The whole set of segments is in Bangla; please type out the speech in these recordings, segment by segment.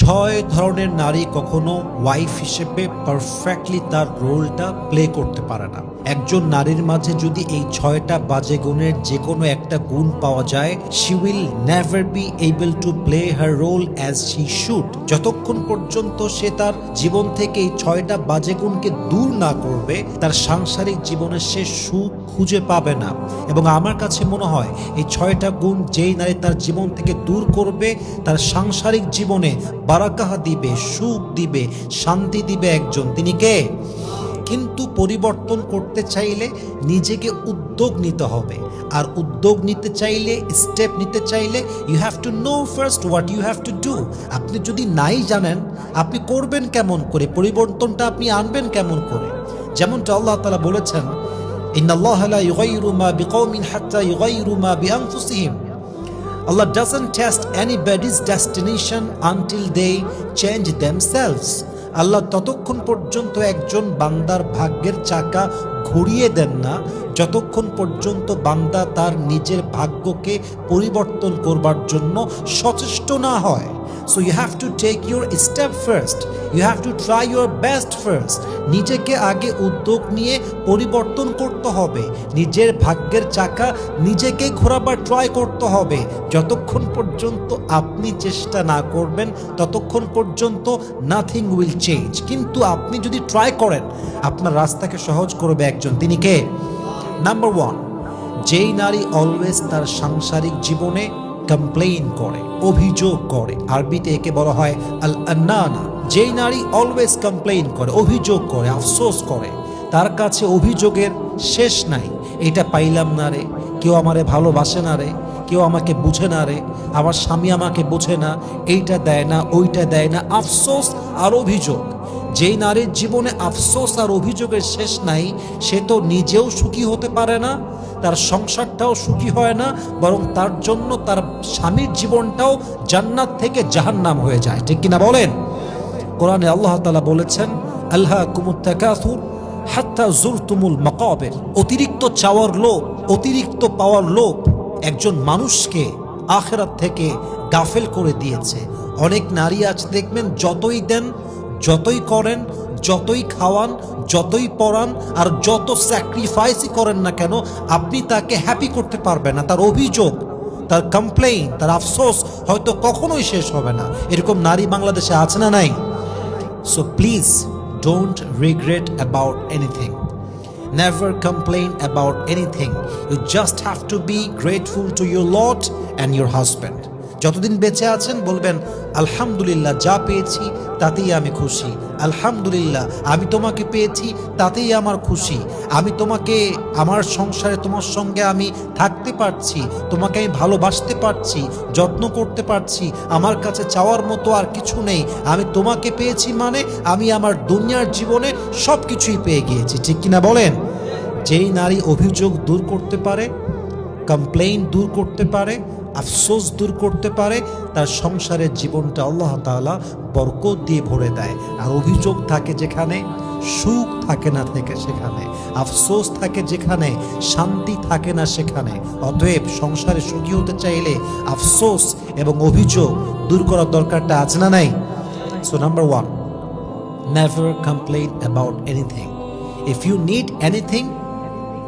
ছয় ধরনের নারী কখনো ওয়াইফ হিসেবে পারফেক্টলি তার রোলটা প্লে করতে পারে না। একজন নারীর মাঝে যদি এই ছয়টা বাজে গুণের যে কোনো একটা গুণ পাওয়া যায়, she will never be able to play her role as she should। যতক্ষণ পর্যন্ত সে তার জীবন থেকে এই ছয়টা বাজে গুণকে দূর না করবে, তার সাংসারিক জীবনে সে সুখ খুঁজে পাবে না। এবং আমার কাছে মনে হয় এই ছয়টা গুণ যেই নারী তার জীবন থেকে দূর করবে, তার সাংসারিক জীবনে বারাকাহ দিবে, সুখ দিবে, শান্তি দিবে একজন, তিনি কে? কিন্তু পরিবর্তন করতে চাইলে নিজেকে উদ্যোগ নিতে হবে। আর উদ্যোগ নিতে চাইলে, স্টেপ নিতে চাইলে, you have to know first what you have to do. আপনি যদি নাই জানেন আপনি করবেন কেমন করে, পরিবর্তনটা আপনি আনবেন কেমন করে? যেমনটা আল্লাহ তাআলা বলেছেন, ইন্নাল্লাহা লা ইউগাইয়িরু মা বিকওমিন হাত্তা ইউগাইয়িরু মা বিআনফুসিহিম। Allah doesn't test anybody's destination until they change themselves. আল্লাহ ততক্ষণ পর্যন্ত একজন বান্দার ভাগ্যের চাকা ঘুরিয়ে দেন না যতক্ষণ পর্যন্ত বান্দা তার নিজের ভাগ্যকে পরিবর্তন করবার জন্য সচেষ্ট না হয়। So you have to take your step first. You have to try your best first. নিজেকে আগে উদ্যোগ নিয়ে পরিবর্তন করতে হবে। নিজের ভাগ্যের চাকা নিজেকে ঘোরাবার ট্রাই করতে হবে। যতক্ষণ পর্যন্ত আপনি চেষ্টা না করবেন ততক্ষণ পর্যন্ত নাথিং উইল চেঞ্জ। কিন্তু আপনি যদি ট্রাই করেন, আপনার রাস্তাকে সহজ করবে একজন, তিনি কে? নাম্বার 1, যেই নারী অলওয়েজ তার সাংসারিক জীবনে কমপ্লেইন করে, অভিযোগ করে, আরবিতে একে বলা হয় আল আন্নানা। যেই নারী অলওয়েজ কমপ্লেইন করে, অভিযোগ করে, আফসোস করে, তার কাছে অভিযোগের শেষ নাই। এটা পাইলাম না রে, কেউ আমারে ভালোবাসে না রে, কেউ আমাকে বুঝে না রে, আমার স্বামী আমাকে বোঝে না, এইটা দেয় না, ওইটা দেয় না, আফসোস আর অভিযোগ। যেই নারীর জীবনে আফসোস আর অভিযোগের শেষ নাই, সে তো নিজেও সুখী হতে পারে না, তার সংসারটাও সুখী হয় না, বরং তার জন্য তার স্বামীর জীবনটাও জান্নাত থেকে জাহান্নাম হয়ে যায়। ঠিক কিনা বলেন? কোরআনে আল্লাহ তাআলা বলেছেন, আলহাকুমুত তাকাসুর হাত্তা যুরতুমুল মাকাবির। অতিরিক্ত চাওয়ার লোভ, অতিরিক্ত পাওয়ার লোভ একজন মানুষকে আখিরাত থেকে গাফেল করে দিয়েছে। অনেক নারী আজ দেখবেন, যতই দেন, যতই করেন, যতই খাওয়ান, যতই পড়ান, আর যত স্যাক্রিফাইসই করেন না কেন, আপনি তাকে হ্যাপি করতে পারবেন না। তার অভিযোগ, তার কমপ্লেইন, তার আফসোস হয়তো কখনোই শেষ হবে না। এরকম নারী বাংলাদেশে আছে না নাই? So please don't regret about anything. Never complain about anything. You just have to be grateful to your Lord and your husband. যতদিন বেঁচে আছেন বলবেন, আলহামদুলিল্লাহ, যা পেয়েছি তাতেই আমি খুশি। আলহামদুলিল্লাহ, আমি তোমাকে পেয়েছি তাতেই আমার খুশি। আমি তোমাকে, আমার সংসারে তোমার সঙ্গে আমি থাকতে পারছি, তোমাকে আমি ভালোবাসতে পারছি, যত্ন করতে পারছি। আমার কাছে চাওয়ার মতো আর কিছু নেই। আমি তোমাকে পেয়েছি মানে আমি আমার দুনিয়ার জীবনে সব কিছুই পেয়ে গিয়েছি। ঠিক কিনা বলেন? যেই নারী অভিযোগ দূর করতে পারে, কমপ্লেইন দূর করতে পারে, আফসোস দূর করতে পারে, তার সংসারের জীবনটা আল্লাহ তাআলা বরকত দিয়ে ভরে দেয়। আর অভিযোগ থাকে যেখানে, সুখ থাকে না থেকে সেখানে, আফসোস থাকে যেখানে, শান্তি থাকে না সেখানে। অতএব সংসারে সুখী হতে চাইলে আফসোস এবং অভিযোগ দূর করার দরকারটা আছে না নাই? So number 1, never complain about anything. If you need anything,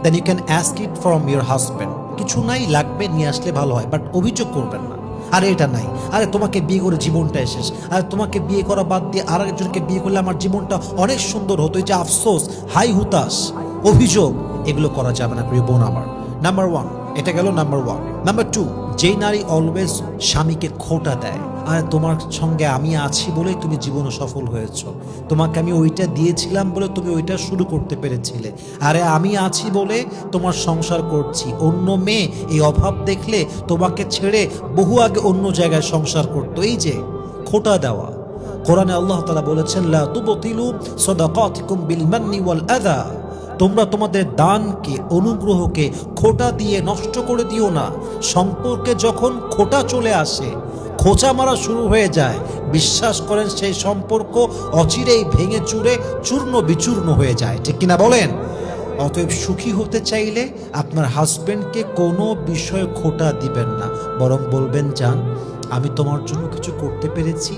then you can ask it from your husband. কিছু নাই, লাগবে, নিয়ে আসলে ভালো হয়, বাট অভিযোগ করবেন না। আরে এটা নাই, আরে তোমাকে বিয়ে করে জীবনটা শেষ, আরে তোমাকে বিয়ে করা বাদ দিয়ে আর একজনকে বিয়ে করলে আমার জীবনটা অনেক সুন্দর হতো। এই যে আফসোস, হাই হুতাশ, অভিযোগ, এগুলো করা যাবে না প্রিয় বোন আমার। নাম্বার 1, এটা গেল নাম্বার 1। নাম্বার 2, যেই নারী অলওয়েজ স্বামীকে খোঁটা দেয়, আর তোমার সঙ্গে আমি আছি বলেই তুমি জীবনে সফল হয়েছ, তোমাকে আমি ওইটা দিয়েছিলাম বলে তুমি ওইটা শুরু করতে পেরেছিলে, আরে আমি আছি বলে তোমার সংসার করছি, অন্য মেয়ে এই অভাব দেখলে তোমাকে ছেড়ে বহু আগে অন্য জায়গায় সংসার করতো। এই যে খোঁটা দেওয়া, কোরআনে আল্লাহ তাআলা বলেছেন, লা তুবতিলু সাদাকাতিকুম বিল মান্নি ওয়াল আযা। তোমরা তোমাদের দানকে, অনুগ্রহকে খোঁটা দিয়ে নষ্ট করে দিও না। সম্পর্কে যখন খোঁটা চলে আসে, খোঁচা মারা শুরু হয়ে যায়, বিশ্বাস করেন সেই সম্পর্ক অচিরেই ভেঙে চুরে চূর্ণ বিচূর্ণ হয়ে যায়। ঠিক কিনা বলেন? অতএব সুখী হতে চাইলে আপনার হাজবেন্ডকে কোনো বিষয়ে খোঁটা দিবেন না, বরং বলবেন, জান, আমি তোমার জন্য কিছু করতে পেরেছি,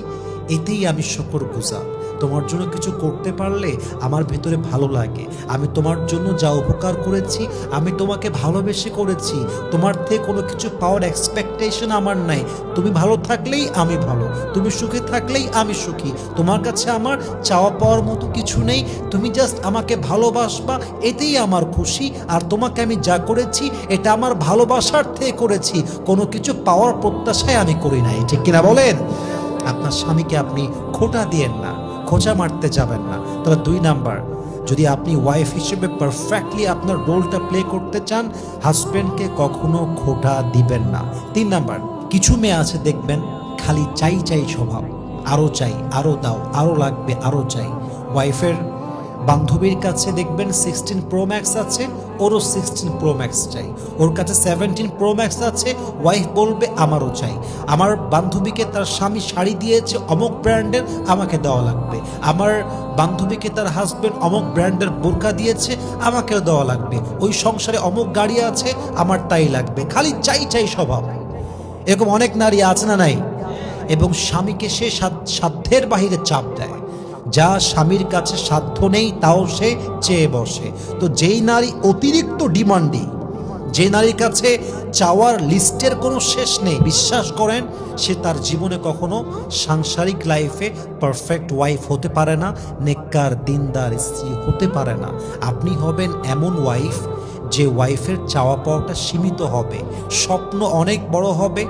এতেই আমি শুকরগুজার। তোমার জন্য কিছু করতে পারলে আমার ভেতরে ভালো লাগে। আমি তোমার জন্য যা উপকার করেছি আমি তোমাকে ভালোবেসে করেছি। তোমার থেকে কোনো কিছু পাওয়ার এক্সপেকটেশন আমার নাই। তুমি ভালো থাকলেই আমি ভালো, তুমি সুখে থাকলেই আমি সুখী। তোমার কাছে আমার চাওয়া পাওয়ার মতো কিছু নেই। তুমি জাস্ট আমাকে ভালোবাসবা, এতেই আমার খুশি। আর তোমাকে আমি যা করেছি এটা আমার ভালোবাসার থেকে করেছি, কোনো কিছু পাওয়ার প্রত্যাশায় আমি করি নাই। ঠিক কিনা বলেন? আপনার স্বামীকে আপনি খোঁটা দিয়েন না, খোঁচা মারতে যাবেন না। তাহলে 2 নাম্বার, যদি আপনি ওয়াইফ হিসেবে পারফেক্টলি আপনার রোলটা প্লে করতে চান, হাজব্যান্ডকে কখনো খোঁটা দিবেন না। 3 নাম্বার, কিছু মেয়ে আছে দেখবেন খালি চাই চাই স্বভাব, আরও চাই, আরও দাও, আরও লাগবে, আরও চাই। ওয়াইফের বান্ধবীর কাছে দেখবেন 16 প্রো ম্যাক্স আছে, ওরও 16 প্রো ম্যাক্স চাই। ওর কাছে 17 প্রো ম্যাক্স আছে, ওয়াইফ বলবে আমারও চাই। আমার বান্ধবীকে তার স্বামী শাড়ি দিয়েছে অমুক ব্র্যান্ডের, আমাকে দেওয়া লাগবে। আমার বান্ধবীকে তার হাজব্যান্ড অমুক ব্র্যান্ডের বোরকা দিয়েছে, আমাকেও দেওয়া লাগবে। ওই সংসারে অমুক গাড়ি আছে, আমার তাই লাগবে। খালি চাই চাই স্বভাব। এরকম অনেক নারী আছে না নাই? এবং স্বামীকে সে সাধ্যের বাহিরে চাপ দেয়, যা স্বামীর কাছে সাধ্য নেই তাও সে চেয়ে বসে। তো যেই নারী অতিরিক্ত ডিমান্ডিং, যে নারীর কাছে চাওয়ার লিস্টের কোনো শেষ নেই, বিশ্বাস করেন সে তার জীবনে কখনো সাংসারিক লাইফে পারফেক্ট ওয়াইফ হতে পারে না, নেককার দিনদার স্ত্রী হতে পারে না। আপনি হবেন এমন ওয়াইফ যে ওয়াইফের চাওয়া পাওয়াটা সীমিত হবে, স্বপ্ন অনেক বড় হবে,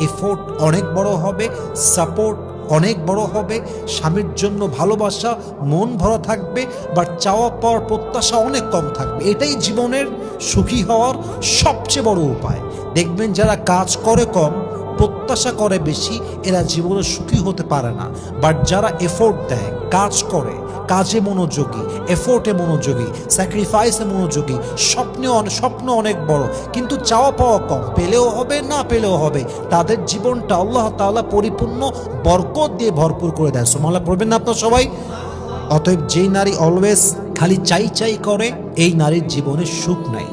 এফোর্ট অনেক বড় হবে, সাপোর্ট অনেক বড় হবে, স্বামীর জন্য ভালোবাসা মন ভরা থাকবে, বাট চাওয়া পাওয়ার প্রত্যাশা অনেক কম থাকবে। এটাই জীবনের সুখী হওয়ার সবচেয়ে বড় উপায়। দেখবেন যারা কাজ করে কম, প্রত্যাশা করে বেশি, এরা জীবনে সুখী হতে পারে না। বাট যারা এফোর্ট দেয়, কাজ করে, কাজে মনোযোগী, এফোর্টে মনোযোগী, স্যাক্রিফাইসে মনোযোগী, স্বপ্ন অনেক বড়, কিন্তু চাওয়া পাওয়া কম, পেলেও হবে না পেলেও হবে, তাদের জীবনটা আল্লাহ তাআলা পরিপূর্ণ বরকত দিয়ে ভরপুর করে দেয়। সুবহানাল্লাহ পড়বেন না আপনার সবাই? অতএব যেই নারী অলওয়েজ খালি চাই চাই করে, এই নারীর জীবনে সুখ নাই।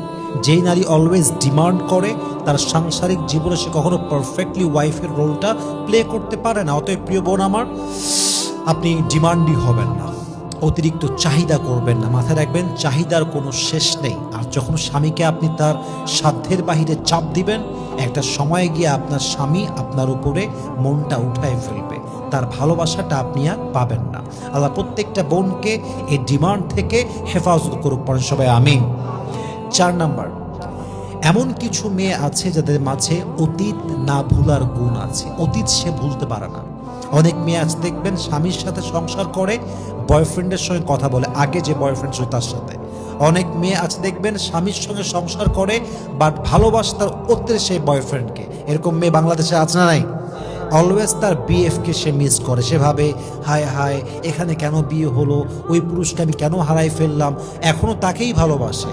যেই নারী অলওয়েজ ডিমান্ড করে, তার সাংসারিক জীবনে সে কখনো পারফেক্টলি ওয়াইফের রোলটা প্লে করতে পারে না। অতএব প্রিয় বোন আমার, আপনি ডিমান্ডই হবেন না, অতিরিক্ত চাহিদা করবেন না। মাথায় রাখবেন চাহিদার কোনো শেষ নেই। আর যখন স্বামীকে আপনি তার সাধ্যের বাহিরে চাপ দিবেন, একটা সময়ে গিয়ে আপনার স্বামী আপনার উপরে মনটা উঠায় ফেলবে, তার ভালোবাসাটা আপনি আর পাবেন না। আল্লাহ প্রত্যেকটা বোনকে এই ডিমান্ড থেকে হেফাজত করুক, পড়েন সবাই আমিন। 4 নাম্বার, এমন কিছু মেয়ে আছে যাদের মাঝে অতীত না ভুলার গুণ আছে, অতীত সে ভুলতে পারে না। অনেক মেয়ে আছে দেখবেন স্বামীর সাথে সংসার করে, বয়ফ্রেন্ডের সঙ্গে কথা বলে, আগে যে বয়ফ্রেন্ড ছিল তার সাথে। অনেক মেয়ে আছে দেখবেন স্বামীর সঙ্গে সংসার করে, বাট ভালোবাসে তার অত্যাধিক সেই বয়ফ্রেন্ডকে। এরকম মেয়ে বাংলাদেশে আছে না নাই? অলওয়েজ তার বিএফকে সে মিস করে, সে ভাবে হায় হায় এখানে কেন বিয়ে হলো, ওই পুরুষকে আমি কেন হারাই ফেললাম। এখনও তাকেই ভালোবাসে,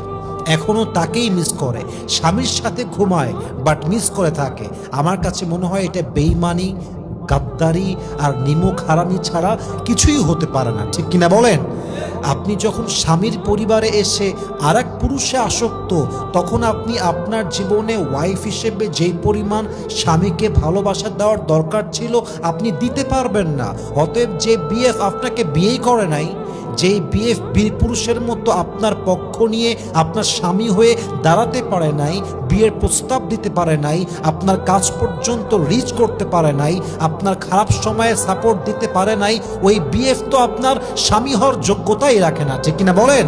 এখনও তাকেই মিস করে, স্বামীর সাথে ঘুমায় বাট মিস করে থাকে। আমার কাছে মনে হয় এটা বেইমানি, গাদ্দারি আর নিমক হারামি ছাড়া কিছুই হতে পারে না। ঠিক কিনা বলেন? আপনি যখন স্বামীর পরিবারে এসে আর এক পুরুষে আসক্ত, তখন আপনি আপনার জীবনে ওয়াইফ হিসেবে যেই পরিমাণ স্বামীকে ভালোবাসা দেওয়ার দরকার ছিল আপনি দিতে পারবেন না। অতএব যে বিএফ আপনাকে বিয়েই করে নাই, যেই বিএফ বীর পুরুষের মতো আপনার পক্ষ নিয়ে আপনার স্বামী হয়ে দাঁড়াতে পারে নাই, বিয়ের প্রস্তাব দিতে পারে নাই, আপনার কাজ পর্যন্ত রিচ করতে পারে নাই, আপনার খারাপ সময়ে সাপোর্ট দিতে পারে নাই, ওই বিএফ তো আপনার স্বামী হওয়ার যোগ্যতাই রাখে না। ঠিক কিনা বলেন?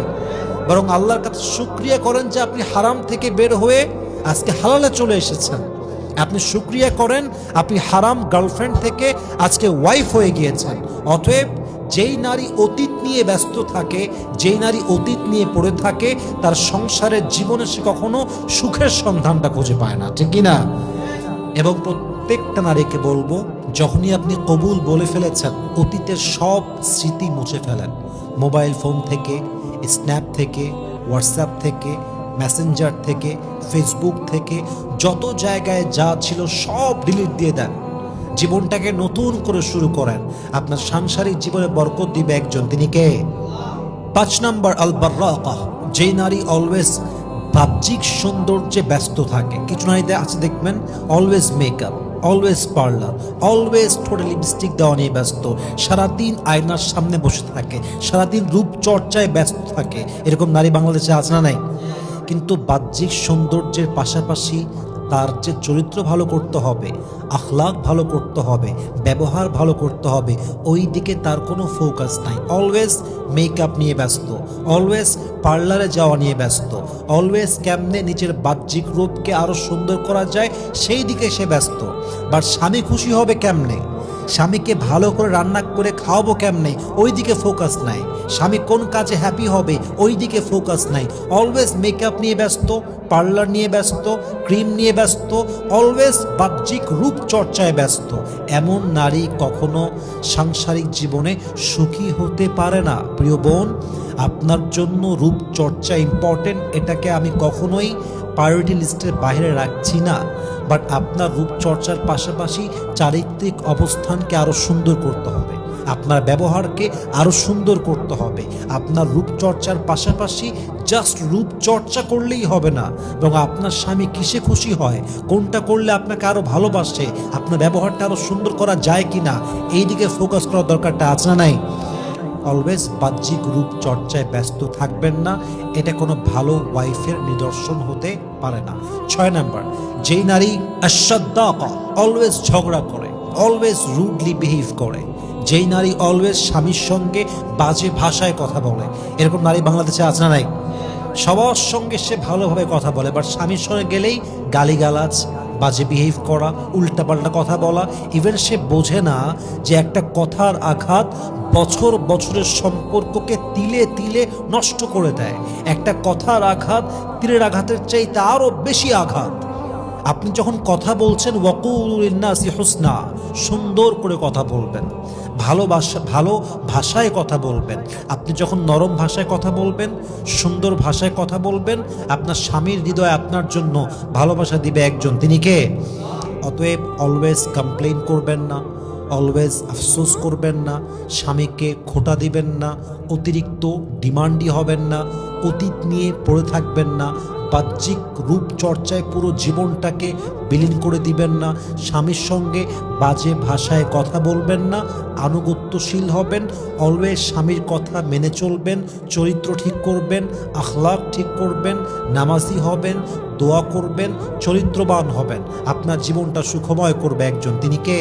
বরং আল্লাহর কাছে শুকরিয়া করেন যে আপনি হারাম থেকে বের হয়ে আজকে হালালে চলে এসেছেন। আপনি শুকরিয়া করেন আপনি হারাম গার্লফ্রেন্ড থেকে আজকে ওয়াইফ হয়ে গিয়েছেন। অতএব যেই নারী অতীত নিয়ে ব্যস্ত থাকে, যেই নারী অতীত নিয়ে পড়ে থাকে, তার সংসারের জীবনে সে কখনো সুখের সন্ধানটা খুঁজে পায় না। ঠিক কিনা? এবং প্রত্যেকটা নারীকে বলবো, যখনই আপনি কবুল বলে ফেলেছেন, অতীতের সব স্মৃতি মুছে ফেলেন। মোবাইল ফোন থেকে, স্ন্যাপ থেকে, হোয়াটসঅ্যাপ থেকে, মেসেঞ্জার থেকে, ফেসবুক থেকে, যত জায়গায় যা ছিল সব ডিলিট দিয়ে দেন। জীবনটাকে নতুন করে শুরু করেন। আপনার সাংসারিক জীবনে বরকত দিবে একজন, তিনি কে? 5 নাম্বার, আল বাররাকা, যেই নারী অলওয়েজ বাহ্যিক সৌন্দর্যে ব্যস্ত থাকে। কিছু নারীদের আছে দেখবেন always makeup, always parlour, always ঠোঁটে লিপস্টিক দেওয়া নিয়ে ব্যস্ত, সারাদিন আয়নার সামনে বসে থাকে, সারাদিন রূপচর্চায় ব্যস্ত থাকে। এরকম নারী বাংলাদেশে আছে না নাই? কিন্তু বাহ্যিক সৌন্দর্যের পাশাপাশি তার যে চরিত্র ভালো করতে হবে, আখলাক ভালো করতে হবে, ব্যবহার ভালো করতে হবে, ওই দিকে তার কোনো ফোকাস নাই। অলওয়েজ মেকআপ নিয়ে ব্যস্ত, অলওয়েজ পার্লারে যাওয়া নিয়ে ব্যস্ত, অলওয়েজ কেমনে নিজের বাহ্যিক রূপকে আরও সুন্দর করা যায় সেই দিকে সে ব্যস্ত। বাট স্বামী খুশি হবে কেমনে, স্বামীকে ভালো করে রান্না করে খাওয়াবো কেমনে, ওই দিকে ফোকাস নাই। স্বামী কোন কাজে হ্যাপি হবে, ওই দিকে ফোকাস নাই। অলওয়েজ মেকআপ নিয়ে ব্যস্ত, পার্লার নিয়ে ব্যস্ত, ক্রিম নিয়ে ব্যস্ত, অলওয়েজ বাহ্যিক রূপচর্চায় ব্যস্ত। এমন নারী কখনো সাংসারিক জীবনে সুখী হতে পারে না। প্রিয় বোন, আপনার জন্য রূপচর্চা ইম্পর্টেন্ট, এটাকে আমি কখনোই প্রায়োরিটি লিস্টের বাইরে রাখছি না। বাট আপনার রূপচর্চার পাশাপাশি চারিত্রিক অবস্থানকে আরও সুন্দর করতে হবে, আপনার ব্যবহারকে আরও সুন্দর করতে হবে। আপনার রূপচর্চার পাশাপাশি জাস্ট রূপচর্চা করলেই হবে না, এবং আপনার স্বামী কিসে খুশি হয়, কোনটা করলে আপনাকে আরও ভালোবাসে, আপনার ব্যবহারটা আরও সুন্দর করা যায় কি না, এই দিকে ফোকাস করার দরকারটা আছে না নাই? অলওয়েজ বাহ্যিক রূপচর্চায় ব্যস্ত থাকবেন না, এটা কোনো ভালো ওয়াইফের নিদর্শন হতে পারে না। 6 নাম্বার, যেই নারী আশাদ্দাকা, অলওয়েজ ঝগড়া করে, অলওয়েজ রুডলি বিহেভ করে, যেই নারী অলওয়েজ স্বামীর সঙ্গে বাজে ভাষায় কথা বলে। এরকম নারী বাংলাদেশে আছে না নাই? সবার সঙ্গে সে ভালোভাবে কথা বলে, বাট স্বামীর সঙ্গে গেলেই গালিগালাজ, বাজে বিহেভ করা, উল্টাপাল্টা কথা বলা। ইভেন সে বোঝে না যে একটা কথার আঘাত বছর বছরের সম্পর্ককে তিলে তিলে নষ্ট করে দেয়। একটা কথার আঘাত তীরের আঘাতের চাইতে আরও বেশি আঘাত। আপনি যখন কথা বলছেন, ওয়াকুলু লিন্নাসি হুসনা, সুন্দর করে কথা বলবেন, ভালো ভাষায় কথা বলবেন। আপনি যখন নরম ভাষায় কথা বলবেন, সুন্দর ভাষায় কথা বলবেন, আপনার স্বামীর হৃদয়ে আপনার জন্য ভালোবাসা দিবে একজন, তিনি কে? অতএব অলওয়েজ কমপ্লেইন করবেন না, অলওয়েজ আফসোস করবেন না, স্বামীকে খোঁটা দিবেন না, অতিরিক্ত ডিমান্ডি হবেন না, অতীত নিয়ে পড়ে থাকবেন না, বাহ্যিক রূপচর্চায় পুরো জীবনটাকে বিলীন করে দিবেন না, স্বামীর সঙ্গে বাজে ভাষায় কথা বলবেন না, আনুগত্যশীল হবেন, অলওয়েজ স্বামীর কথা মেনে চলবেন, চরিত্র ঠিক করবেন, আখলাক ঠিক করবেন, নামাজি হবেন, দোয়া করবেন, চরিত্রবান হবেন। আপনার জীবনটা সুখময় করবে একজন, তিনি কে?